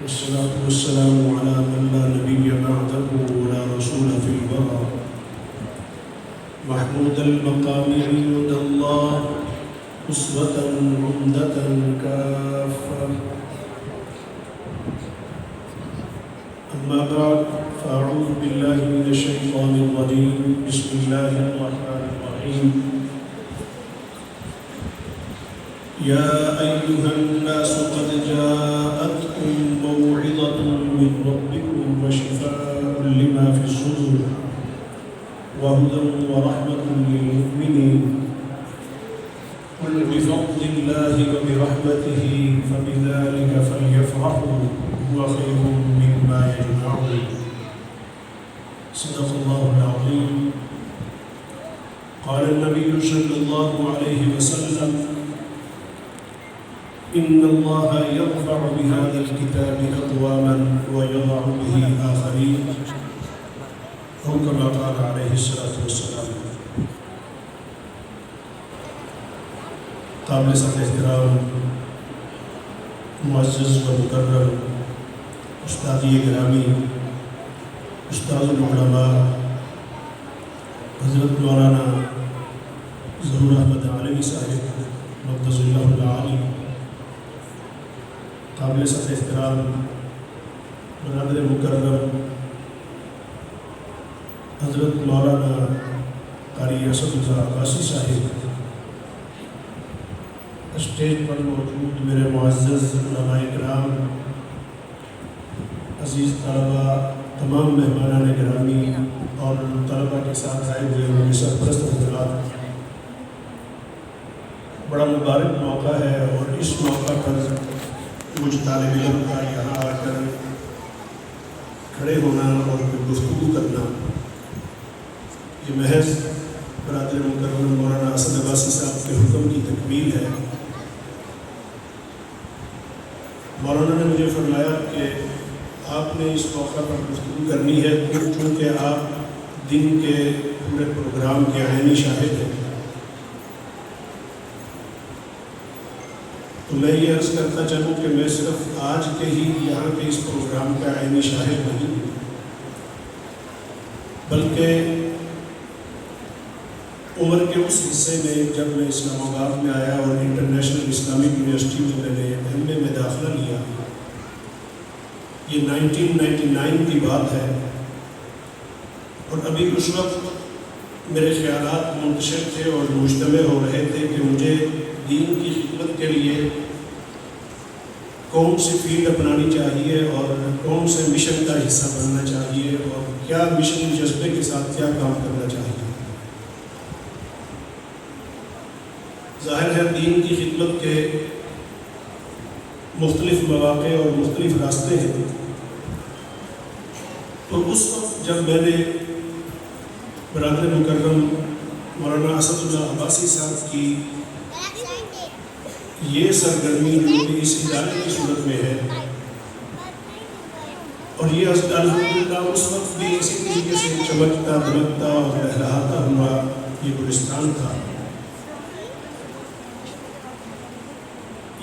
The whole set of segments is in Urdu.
والصلاة والسلام على من لا نبي بعده ولا رسول في الورى محمود المقام عند الله أسوة عمدة كافة. أما بعد فأعوذ بالله من الشيطان الرجيم. بسم الله الرحمن الرحيم. يا أيها الناس قد جاءتكم موعظة من ربكم وشفاء لما في الصدور وهدى ورحمة للمؤمنين. قل بفضل الله وبرحمته فبذلك فليفرحوا هو خير مما يجمعون. صدق الله العظيم. قال النبي صلى الله عليه وسلم: إن الله يرفع بهذا الكتاب أقواما ويضع به آخرين، أو كما قال عليه الصلاة والسلام. قابل صدر احترام معزز و مکرم استادی گرامی، استاد العلماء حضرت مولانا ظہور احمد عالمی صاحب مقدس اللہ العالی، قابل صدر احترام برادر مکرم حضرت مولانا قاری اسد اللہ عباسی صاحب، اسٹیج پر موجود میرے معزز علماء کرام، عزیز طلباء، تمام مہمانان گرامی اور طلباء کے ساتھ آئے ہوئے میرے سرپرست حضرات، بڑا مبارک موقع ہے اور اس موقع پر مجھ طالب علم کا یہاں آ کر کھڑے ہونا اور گفتگو کرنا یہ محض برادر مکرم مولانا اسد عباسی صاحب کے حکم کی تکمیل ہے۔ مولانا نے مجھے فرمایا کہ آپ نے اس موقع پر گفتگو کرنی ہے چونکہ آپ دن کے پورے پروگرام کے عینی شاہد ہیں، تو میں یہ عرض کرتا چلوں کہ میں صرف آج کے ہی یہاں کے اس پروگرام کا عینی شاہد نہیں، بلکہ عمر کے اس حصے میں جب میں اسلام آباد میں آیا اور انٹرنیشنل اسلامک یونیورسٹی میں میں نے ایم اے میں داخلہ لیا، یہ 1999 کی بات ہے، اور ابھی اس وقت میرے خیالات منتشر تھے اور مجتمع ہو رہے تھے کہ مجھے دین کی خدمت کے لیے کون سی فیلڈ اپنانی چاہیے اور کون سے مشن کا حصہ بننا چاہیے اور کیا مشن جذبے کے ساتھ کیا کام کرنا چاہیے۔ ظاہر ہے دین کی خدمت کے مختلف مواقع اور مختلف راستے ہیں، تو اس وقت جب میں نے برادر مکرم مولانا اسد اللہ عباسی صاحب کی یہ سرگرمی جو کہ اس ادارے کی صورت میں ہے، اور یہ الحمدللہ اس وقت بھی اسی طریقے سے چمکتا دمکتا اور لہراتا ہوا یہ گلستان تھا،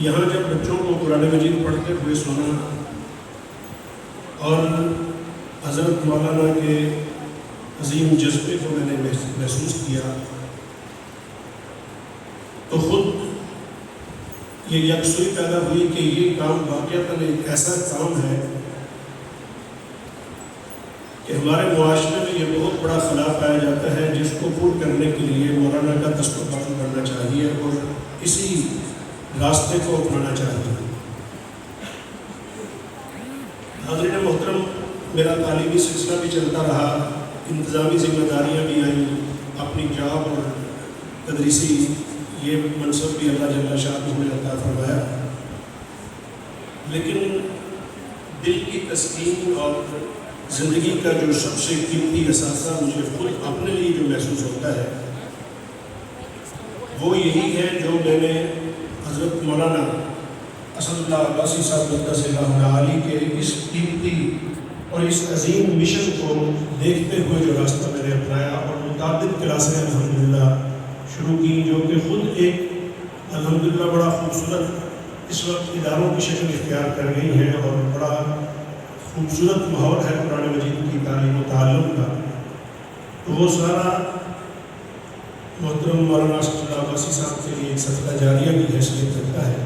یہاں جب بچوں کو قرآن مجید پڑھتے ہوئے سنا اور حضرت مولانا کے عظیم جذبے کو میں نے محسوس کیا، تو خود یہ یکسوئی پیدا ہوئی کہ یہ کام واقعتاً ایک ایسا کام ہے کہ ہمارے معاشرے میں یہ بہت بڑا خلا پایا جاتا ہے، جس کو پور کرنے کے لیے مولانا کا دست و بازو کرنا چاہیے اور اسی راستے کو اپنانا چاہیے۔ حاضرین محترم، میرا تعلیمی سلسلہ بھی چلتا رہا، انتظامی ذمہ داریاں بھی آئیں، اپنی جاب اور تدریسی یہ منصب بھی اللہ جل شانہ نے عطا فرمایا، لیکن دل کی تسکین اور زندگی کا جو سب سے قیمتی اثاثہ مجھے خود اپنے لیے جو محسوس ہوتا ہے وہ یہی ہے جو میں نے حضرت مولانا اسد اللہ عباسی صاحب مقدس اللہ العالی کے اس قیمتی اور اس عظیم مشن کو دیکھتے ہوئے جو راستہ میں نے اپنایا اور متعدد کلاسیں الحمدللہ شروع کی، جو کہ خود ایک الحمدللہ بڑا خوبصورت اس وقت اداروں کی شکل اختیار کر گئی ہیں اور بڑا خوبصورت ماحول ہے قرآن مجید کی تعلیم و تعلم کا، تو وہ سارا محترم مولانا اسد اللہ عباسی صاحب کے لیے ایک صدقہ جاریہ کی حیثیت رکھتا ہے۔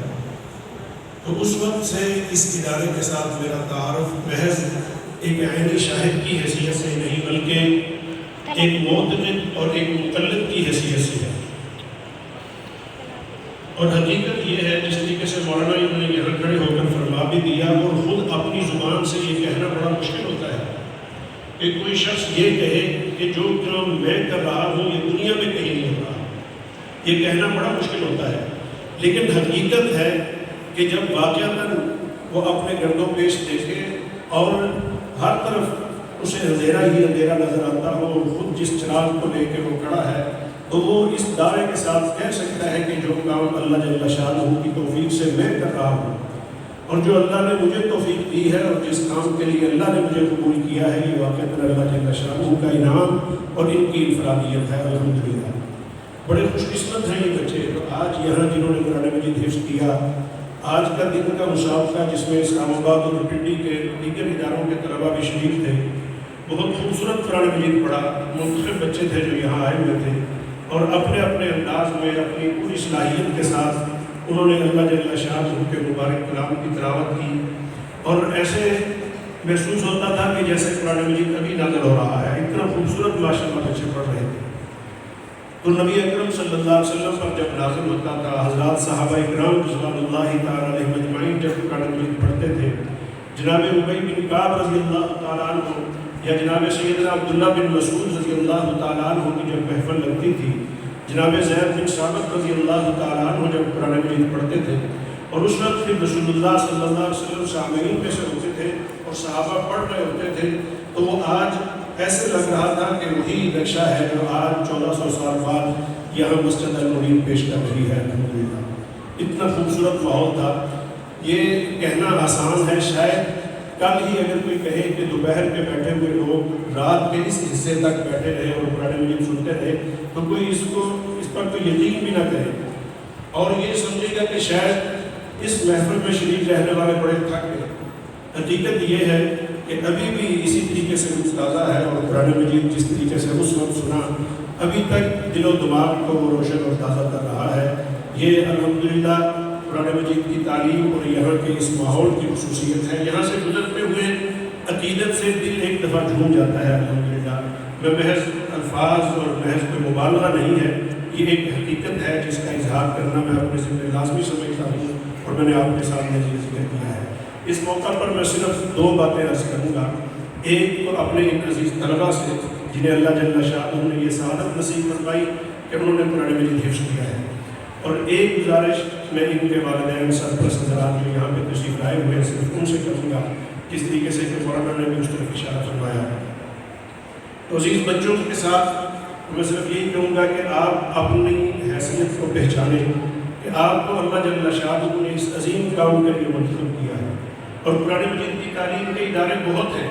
تو اس وقت سے اس ادارے کے ساتھ میرا تعارف محض ایک عینی شاہد کی حیثیت سے نہیں بلکہ ایک معتقد اور ایک مقلد کی حیثیت سے ہے۔ اور حقیقت یہ ہے، جس طریقے سے مولانا نے یہاں کھڑے ہو کر فرما بھی دیا، اور خود اپنی زبان سے یہ کہنا بڑا مشکل ہوتا ہے کہ کوئی شخص یہ کہے کہ جو کام میں کر رہا ہوں یہ دنیا میں کہیں نہیں ہو رہا، یہ کہنا بڑا مشکل ہوتا ہے۔ لیکن حقیقت ہے کہ جب واقعتاً وہ اپنے گرد و پیش دیکھے اور ہر طرف اسے اندھیرا ہی اندھیرا نظر آتا ہو، اور خود جس چراغ کو لے کے وہ کھڑا ہے، تو وہ اس دعوے کے ساتھ کہہ سکتا ہے کہ جو کام اللہ جل شانہ کی توفیق سے میں کر رہا ہوں، اور جو اللہ نے مجھے توفیق دی ہے، اور جس کام کے لیے اللہ نے مجھے قبول کیا ہے، یہ واقعتاً اللہ جل شانہ کا انعام اور ان کی انفرادیت ہے۔ الحمدللہ بڑے خوش قسمت ہیں یہ بچے، تو آج یہاں جنہوں نے قرآن مجید حفظ کیا، آج کا دن کا مسابقہ جس میں اسلام آباد اور پنڈی کے دیگر اداروں کے طلباء بھی شریک تھے، بہت خوبصورت قرآن مجید پڑھا، منتخب بچے تھے جو یہاں آئے ہوئے تھے، اور اپنے اپنے انداز میں اپنی پوری صلاحیت کے ساتھ انہوں نے اللہ جل شانہ کے مبارک کلام کی تلاوت کی، اور ایسے محسوس ہوتا تھا کہ جیسے قرآن مجید ابھی نازل ہو رہا ہے، اتنا خوبصورت ماشاءاللہ بچے پڑھ رہے تھے۔ تو نبی اکرم صلی اللہ علیہ وسلم پر جب نازل ہوتا تھا، حضرات صحابہ اکرام رضوان اللہ تعالیٰ علیہ مجمعین جب قرآن مجید پڑھتے تھے، جناب ابی بن کعب رضی اللہ تعالیٰ عنہ یا جناب سیدنا عبداللہ بن مسعود رضی اللہ تعالیٰ عنہ کی جب محفل لگتی تھی، جناب زید بن ثابت رضی اللہ تعالیٰ عنہ جب قرآن مجید پڑھتے تھے، اور اس وقت پھر رسول اللہ صلی اللہ علیہ وسلم سامعین میں سے ہوتے تھے اور صحابہ پڑھ رہے ہوتے تھے، تو وہ آج ایسے لگ رہا تھا کہ وہی نقشہ ہے جو آج 1400 سال بعد یہاں مسجد المعین پیش کر رہی ہے۔ الحمدللہ اتنا خوبصورت ماحول تھا، یہ کہنا آسان ہے، شاید کل ہی اگر کوئی کہے کہ دوپہر کے بیٹھے ہوئے لوگ رات کے اس حصے تک بیٹھے رہے اور قرآن مجید سنتے رہے، تو کوئی اس پر کوئی یقین بھی نہ کرے، اور یہ سمجھے گا کہ شاید اس محفل میں شریک رہنے والے بڑے تھک گئے۔ حقیقت یہ ہے کہ ابھی بھی اسی طریقے سے کچھ تازہ ہے، اور قرآن مجید جس طریقے سے اس وقت سنا ابھی تک دل و دماغ کو وہ روشن اور تازہ کر رہا ہے۔ یہ الحمدللہ قرآن مجید کی تعلیم اور یہاں کے اس ماحول کی خصوصیت ہے۔ یہاں سے گزرتے ہوئے عقیدت سے دل ایک دفعہ جھوم جاتا ہے۔ الحمدللہ میں محض الفاظ اور محض کوئی مبالغہ نہیں ہے، یہ ایک حقیقت ہے جس کا اظہار کرنا میں اپنے ذمہ لازمی سمجھتا ہوں، اور میں نے آپ کے سامنے یہ ذکر کیا ہے۔ اس موقع پر میں صرف دو باتیں عرض کروں گا، ایک تو اپنے ان عزیز طلباء سے جنہیں اللہ جل شانہ نے یہ سعادت نصیب فرمائی کہ انہوں نے قرآن مجید حفظ کیا ہے، اور ایک گزارش میں ان کے والدین سرپرست حضرات جو یہاں پہ تشریف لائے ہوئے ہیں صرف ان سے کروں گا، جس طریقے سے کہ مولانا نے بھی اس طرف اشارہ فرمایا۔ تو عزیز بچوں کے ساتھ میں صرف یہی کہوں گا کہ آپ اپنی حیثیت کو پہچانیں کہ آپ کو اللہ جل شانہ نے اس عظیم کام کے لیے منتخب کیا ہے، اور قرآن مجید کی تعلیم کے ادارے بہت ہیں۔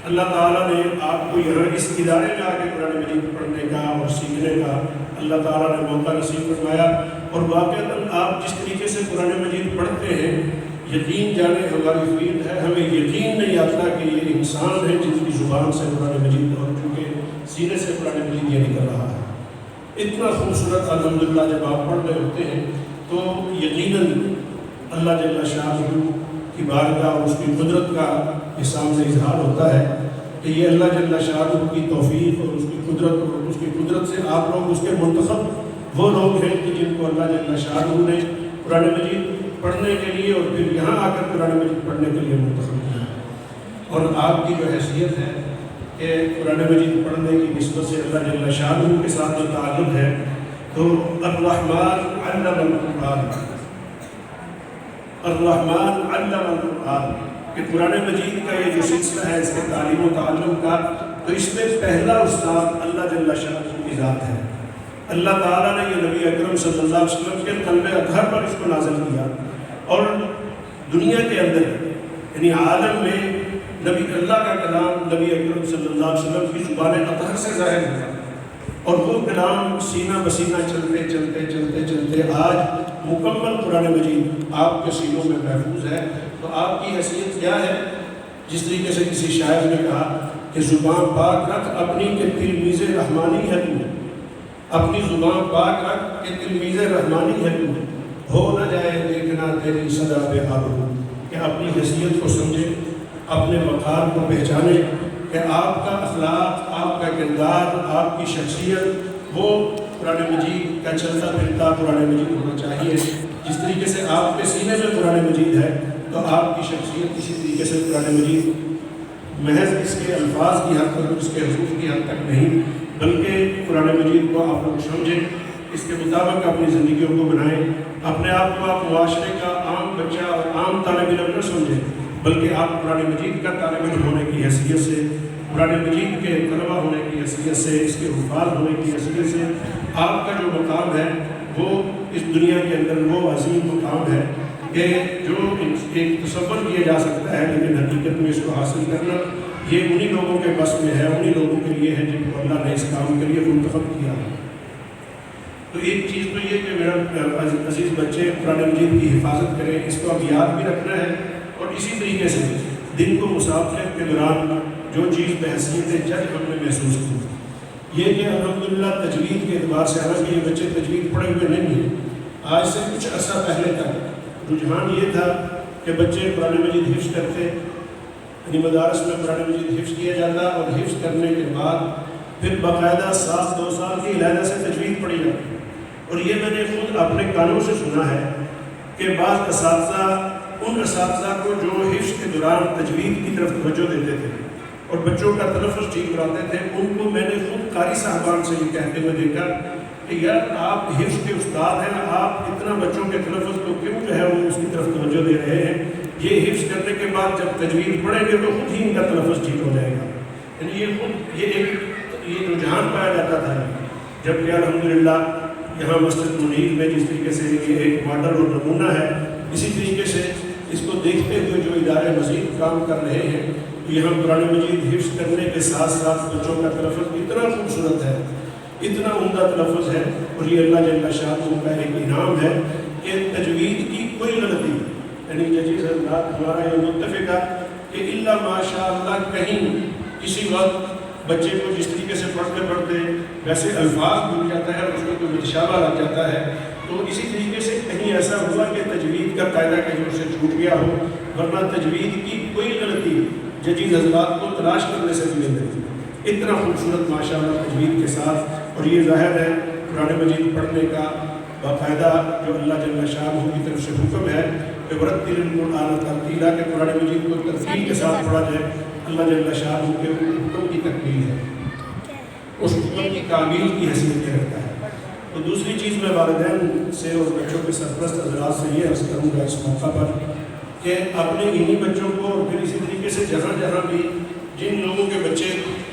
اللہ تعالیٰ نے آپ کو یہاں اس ادارے میں آ کے قرآن مجید پڑھنے کا اور سیکھنے کا اللہ تعالیٰ نے موقع نصیب فرمایا، اور واقعتاً آپ جس طریقے سے قرآن مجید پڑھتے ہیں، یقین جانے ہماری فیلڈ ہے، ہمیں یقین نہیں آتا کہ یہ انسان ہے جس کی زبان سے قرآن مجید اور چونکہ سینے سے قرآن مجید یہ نکل رہا ہے۔ اتنا خوبصورت الحمدللہ جب آپ پڑھ رہے ہوتے ہیں تو یقیناً اللہ جل شانہ کی بارگاہ اور اس کی قدرت کا اس سامنے اظہار ہوتا ہے کہ یہ اللہ جل شانہ کی توفیق اور اس کی قدرت، اور اس کی قدرت سے آپ لوگ اس کے منتخب وہ لوگ ہیں کہ جن کو اللہ جل شانہ نے قرآن مجید پڑھنے کے لیے اور پھر یہاں آ کر قرآن مجید پڑھنے کے لیے منتخب کیا، اور آپ کی جو حیثیت ہے کہ قرآن مجید پڑھنے کی نسبت سے اللہ جل شانہ کے ساتھ جو تعلق ہے، تو الرحمن علم القرآن، الرحمن علم القرآن، کہ قرآن مجید کا یہ جو سلسلہ ہے اس کے تعلیم و تعلم کا، تو اس میں پہلا استاد اللہ جل شانہ کی ذات ہے۔ اللہ تعالیٰ نے یہ نبی اکرم صلی اللہ علیہ وسلم کے قلب اطہر پر اس کو نازل کیا، اور دنیا کے اندر یعنی عالم میں نبی اللہ کا کلام نبی اکرم صلی اللہ علیہ وسلم کی زبان اطہر سے ظاہر ہوا، اور وہ کلام سینہ بسینہ چلتے چلتے چلتے چلتے آج مکمل قرآن مجید آپ کے سینوں میں محفوظ ہے، تو آپ کی حیثیت کیا ہے؟ جس طریقے سے کسی شاعر نے کہا کہ زبان پاک رکھ اپنی کہ تلمیذ رحمانی ہے تو، اپنی زبان پاک رکھ کہ تلمیذ رحمانی ہے تو، ہو نہ جائے دیکھنا تیری صدا بے آبرو، کہ اپنی حیثیت کو سمجھے، اپنے وقار کو پہچانے کہ آپ کا اخلاق، آپ کا کردار، آپ کی شخصیت وہ قرآن مجید کا چلتا پھرتا قرآن مجید ہونا چاہیے۔ جس طریقے سے آپ کے سینے میں قرآن مجید ہے تو آپ کی شخصیت اسی طریقے سے قرآن مجید محض اس کے الفاظ کی حد تک، اس کے حروف کی حد تک نہیں، بلکہ قرآن مجید کو آپ لوگ سمجھیں، اس کے مطابق اپنی زندگیوں کو بنائیں، اپنے آپ کو آپ معاشرے کا عام بچہ اور عام طالب علم نہ سمجھیں، بلکہ آپ قرآن مجید کا طالب علم ہونے کی حیثیت سے، قرآن مجید کے طلبہ ہونے کی حیثیت سے، اس کے حفاظ ہونے کی حیثیت سے آپ کا جو مقام ہے وہ اس دنیا کے اندر وہ عظیم مقام ہے کہ جو ایک تصور کیا جا سکتا ہے، لیکن حقیقت میں اس کو حاصل کرنا یہ انہی لوگوں کے بس میں ہے، انہی لوگوں کے لیے ہے جن کو اللہ نے اس کام کے لیے منتخب کیا ہے۔ تو ایک چیز تو یہ کہ میرا عزیز بچے قرآن مجید کی حفاظت کریں، اس کو اب یاد بھی رکھنا ہے، اور اسی طریقے سے دن کو مسافرت کے دوران جو چیز بحیثیت جج ہم نے محسوس کی، یہ کہ الحمدللہ تجوید کے اعتبار سے، حالانکہ یہ بچے تجوید پڑھے ہوئے نہیں ہیں، آج سے کچھ عرصہ پہلے تک رجحان یہ تھا کہ بچے قرآن مجید حفظ کرتے، یعنی مدارس میں قرآن مجید حفظ کیا جاتا، اور حفظ کرنے کے بعد پھر باقاعدہ 2 سال کی علیحدہ سے تجوید پڑھی جاتی۔ اور یہ میں نے خود اپنے کانوں سے سنا ہے کہ بعض اساتذہ، ان اساتذہ کو جو حفظ کے دوران تجوید کی طرف توجہ دیتے تھے اور بچوں کا تلفظ ٹھیک کراتے تھے، ان کو میں نے خود قاری صاحبان سے یہ کہتے ہوئے دیکھا کہ یار آپ حفظ کے استاد ہیں، آپ اتنا بچوں کے تلفظ کو کیوں جو ہے وہ اس کی طرف توجہ دے رہے ہیں؟ یہ حفظ کرنے کے بعد جب تجوید پڑھیں گے تو خود ہی ان کا تلفظ ٹھیک ہو جائے گا۔ یعنی یہ خود یہ رجحان پایا جاتا تھا، جبکہ الحمدللہ یہاں مسجد منیر میں جس طریقے سے یہ ایک ماڈل اور نمونہ ہے، اسی طریقے سے اس کو دیکھتے ہوئے جو ادارے مزید کام کر رہے ہیں، یہاں قرآن مجید حفظ کرنے کے ساتھ ساتھ بچوں کا تلفظ اتنا خوبصورت ہے، اتنا عمدہ تلفظ ہے، اور یہ اللہ جل شانہ کا ایک انعام ہے کہ تجوید کی کوئی غلطی، یعنی ججیز حضرات ہمارا یہ متفق ہے کہ الا ماشاء اللہ کہیں کسی وقت بچے کو جس طریقے سے پڑھتے پڑھتے ویسے الفاظ بھول جاتا ہے اور اس کو کوئی متشابہ لگ جاتا ہے، تو اسی طریقے سے کہیں ایسا ہوا کہ تجوید کا قاعدہ کہیں اس سے چھوٹ گیا ہو، ورنہ تجوید کی کوئی غلطی ججیز حضرات کو تلاش کرنے سے بھی نہیں ملتی، اتنا خوبصورت ماشاءاللہ تجوید کے ساتھ۔ اور یہ ظاہر ہے قرآن مجید پڑھنے کا باقاعدہ جو اللہ جل شانہ کی طرف سے حکم ہے کہ ورتل القرآن ترتیلا، کہ قرآن مجید کو ترتیل کے ساتھ پڑھا جائے، اللہ جل شانہ کے حکم کی تکمیل ہے، اس حکم کی تعمیل کی حیثیت یہ رکھتا ہے۔ تو دوسری چیز میں والدین سے اور بچوں کے سرپرست حضرات سے یہ عرض کروں گا اس موقع پر کہ اپنے انہی بچوں کو، اور پھر اسی طریقے سے جہاں جہاں بھی جن لوگوں کے بچے